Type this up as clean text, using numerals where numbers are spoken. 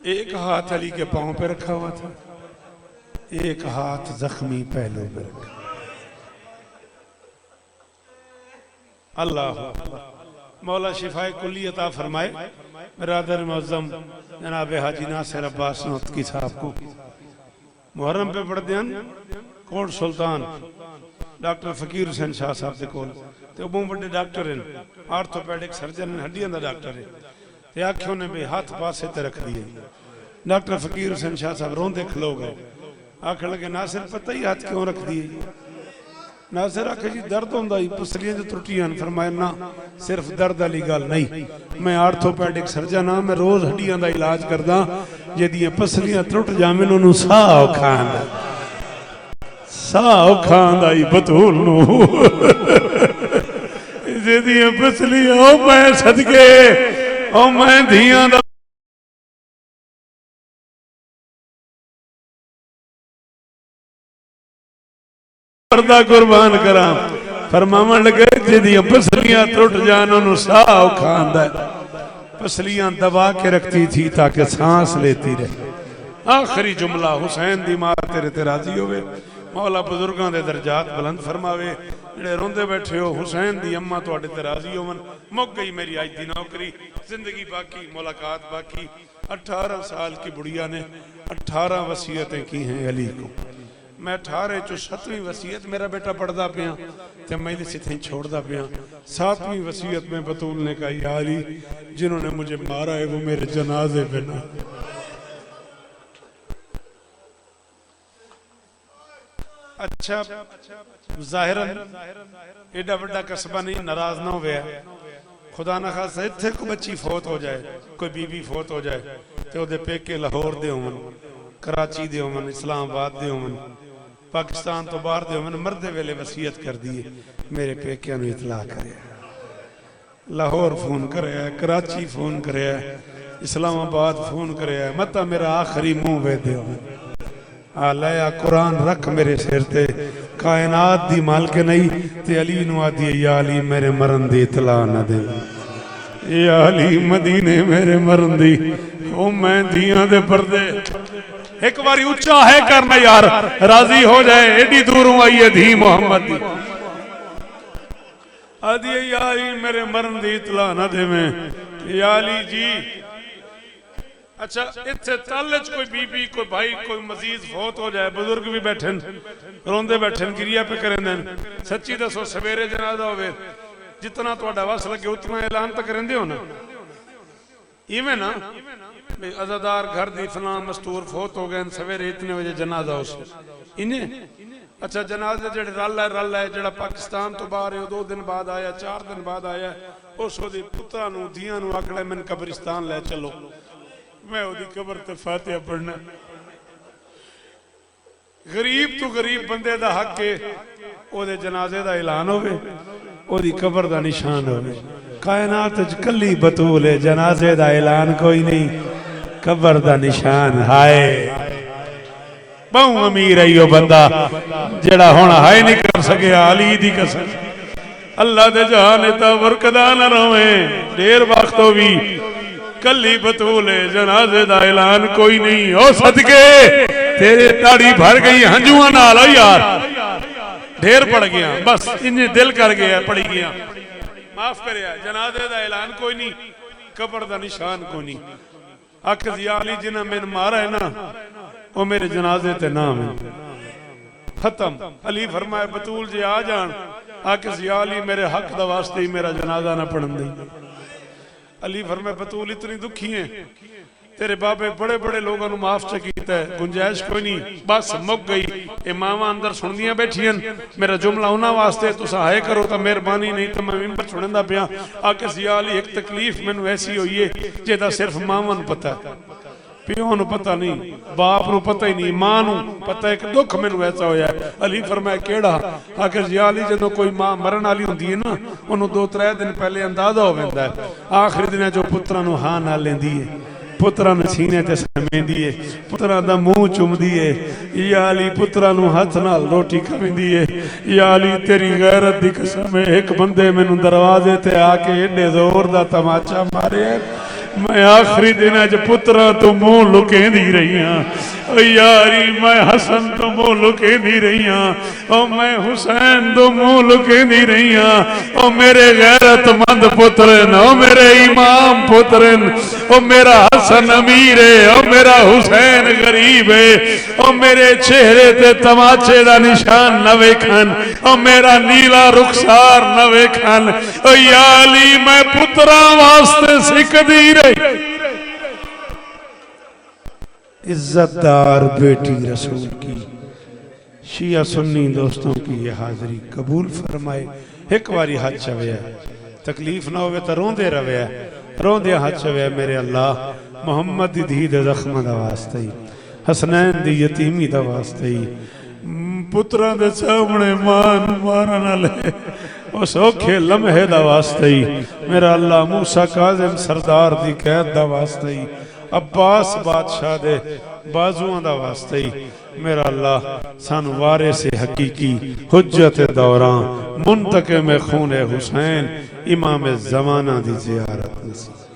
एक हाथ अली के पांव पे रखा हुआ था, एक हाथ जख्मी पहलू पे रखा। अल्लाह मौला शिफाए कुल्ली अता फरमाए। बिरादर मुअज़्ज़म जनाब हाजी नासिर अब्बास नौतकी साहब को मुहर्रम पे पढ़ते हैं कोट सुल्तान डॉक्टर फकीर हुसैन शाह साहब के कोल ते बहुत बड़े डॉक्टर हैं, आर्थोपैडिक सर्जन हड्डियां का डॉक्टर है। ते आखियों ने भी हाथ पासे ते रख दिए। डॉक्टर फकीर हुसैन शाह साहब रोंदे खलो गए, आखन लगे नासिर पता ही हाथ क्यों रख दिए? नासिर आखे जी दर्द होंदा ही पसलियां जो त्रुटियां। फरमाया ना सिर्फ दर्द वाली गल नहीं, मैं आर्थोपैडिक सर्जन हाँ, मैं रोज हड्डियां का इलाज करदा। जदियां पसलियां त्रुट जावें उन्होंने साह औखा आंदा, साह औखा आंदा ही बतूल नूं जदियां पसलियां ओ मैं सदके ओ मैं धियां दा कुर्बान करा। फरमावन लगे जिदियां पसलियां त्रुट जान उन्होंने साह औखा आंदा। पसलियां दबा के रखती थी ताकि सांस लेती रहे। आखिरी जुमला हुसैन दी मां तेरे ते राजी होवे। मौला बुजुर्गों के दर्जात बुलंद फरमावे। जेड़े रोंदे बैठे हो हुसैन दी अम्मा तुहाडे ते राजी होवन। मुक गई मेरी अज दी नौकरी, जिंदगी बाकी, मुलाकात बाकी। 18 साल की बुढ़िया ने 18 वसीयतें की हैं अली को। मैं 18 चो 7वीं वसीयत मेरा बेटा पढ़ता पिया तो मैं इसे छोड़ता पिया। 7वीं वसीयत में बतूल ने कहा या अली जिन्होंने मुझे मारा है वो मेरे जनाजे पे ना। अच्छा जाहिरन एडा बड़ा कस्बा नहीं, नाराज ना हो गया। खुदा ना खासा इत्थे को बच्ची फौत हो जाए, कोई बीबी फौत हो जाए तो ओदे पेके लाहौर दे होवन, कराची दे होवन, इस्लामाबाद दे होवन, पाकिस्तान तो बाहर दे होवन, मरदे वेले वसीयत कर दी मेरे पेकियां नूं इतला करे। लाहौर फोन करे, कराची फोन करे, इस्लामाबाद फोन करे, मता मेरा आखिरी मुंह वे दे आलया कुरान रख मेरे सिर ते। कायनात दी मालक नहीं ते अली नूं आदी या अली मेरे मरन दी इतला ना दे, या अली मदीने मेरे मरन दी ओ मैं दियां दे पर्दे। एक बारी उच्चा है करना यार, राजी हो जाए। एडी दूरों आई है धी मोहम्मद दी, आदि या अली मेरे मरन दी इतला ना देवें। या अली जी अच्छा इत्थे तल च कोई बीबी, कोई भाई, कोई मजीद फौत हो जाए, बुजुर्ग भी बैठे रोंदे बैठे गिरिया पे करेंदे, सच्ची दसो सवेरे जनाजा होवे जितना तुहाडा वस लगे उतना ऐलान तक करेंदे हो ना? इवें ना अजादार घर दी फलां मस्तूर फौत हो गए, सवेरे इतने बजे जनाजा उस इन्हें। अच्छा जनाजे जेड़े रल है जेड़ा पाकिस्तान तो बाहर है 2 दिन बाद आया, 4 दिन बाद आया, उस ओदी पुत्रा नूं धियां नूं आखड़ा मैनूं कब्रिस्तान ले चलो, मैं ओदी कबर ते फातिहा पढ़ना। गरीब तो गरीब बंदे दा हक है ओदे जनाजे दा ऐलान होवे, ओदी कबर दा निशान होवे। कायनात च कल्ली बतूल है, जनाजे दा ऐलान कोई नहीं, कबर दा निशान। हाय बहु अमीर है यो बंदा जेड़ा हुण हाय नहीं कर सके। अली दी कसम अल्लाह दे जहान ता बरकदा न रोवे। देर वक्त हो भी कल्ली बतूल है, जनाजे दा ऐलान कोई नहीं। ओ सदके तेरे ताड़ी भर गई हंजुआ नाल यार, ढेर पड़ गया बस इन्हें दिल कर गया पड़ी गया। माफ करे जनाजे दा ऐलान कोई नहीं, कबर दा निशान कोई नहीं। अख जिया अली जिन्हें मैंने मारा है ना वो मेरे जनाजे ते नाम है, खत्म। अली फरमाए बतूल जी आ जान, आके जिया अली मेरे हक दा वास्ते ही मेरा जनाजा ना पढ़न दी। अली फरमाए बतूल इतनी दुखी है, तेरे बाबे बड़े बड़े लोगों को माफ कीता है, गुंजाइश कोई नहीं, बस मुक गई। ये मावा अंदर सुनदियां बैठियां, मेरा जुमला उन्हां वास्ते तुस हाय करो तो मेहरबानी, नहीं तो मैं मिंबर सुनदा पिया। आके जिया अली एक तकलीफ मैनू ऐसी हुई है जेदा सिर्फ मावां नूं पता है, प्यो नूं पता नहीं, बाप नूं पता ही नहीं, मां नूं पता। एक दुख मैनू ऐसा होया। अली फरमाया केड़ा? आखिर जिया अली जदों कोई मां मरन वाली हुंदी है ना उन्होंने 2-3 दिन पहले अंदाजा हो जाता है। आखिरी दिन जो पुत्रां नूं हां नाल लैंदी है, पुत्रां ने सीने ते समेंदी है, पुत्रां दा मुंह चुमदी है। या अली पुत्रां नूं हथ नाल रोटी खवेंदी है। या अली तेरी गैरत दी कसम है, एक बंदे मैनूं दरवाजे ते आके एडे जोर दा तमाचा मारे, मैं आखिरी दिन च पुत्रा तो मुंह लुकेंदी रही हाँ। यारी मैं हसन तो मुंह लुकेंदी रही हाँ, मैं हुसैन तो मुंह लुकेंदी रही हाँ। मेरे गैरतमंद पुत्र न, मेरे इमाम पुत्र, ओ मेरा हसन अमीर है, ओ मेरा हुसैन गरीब है, ओ मेरे चेहरे ते तमाचे दा निशान न वेखन, ओ मेरा नीला रुखसार न वेखन। ओ या अली मैं पुत्रा वास्ते सिकदी रही। इज्जतदार बेटी रसूल की, शिया सुन्नी दोस्तों की ये हाजिरी कबूल फरमाए। एक बारी हाथ चवे, तकलीफ ना होवे तो रोंदे रवे, रोंदे हाथ चवे मेरे अल्लाह मोहम्मद दी धी दे जख्म दा वास्ते ही, हसनैन दी यतीमी दा वास्ते ही, पुत्रां दे सामने मान मारन वाले उस औखे लम्हे दा वास्ते ही, मेरा अल्लाह मूसा काज़िम सरदार दी कैद दा वास्ते ही, अब्बास बादशाह दे बाजुआं दा वास्ते ही, मेरा अल्लाह सानू वारिस हकीकी हुज्जत दौरान मुंतकिम खून हुसैन इमाम ज़माना दी ज़ियारत नसीब।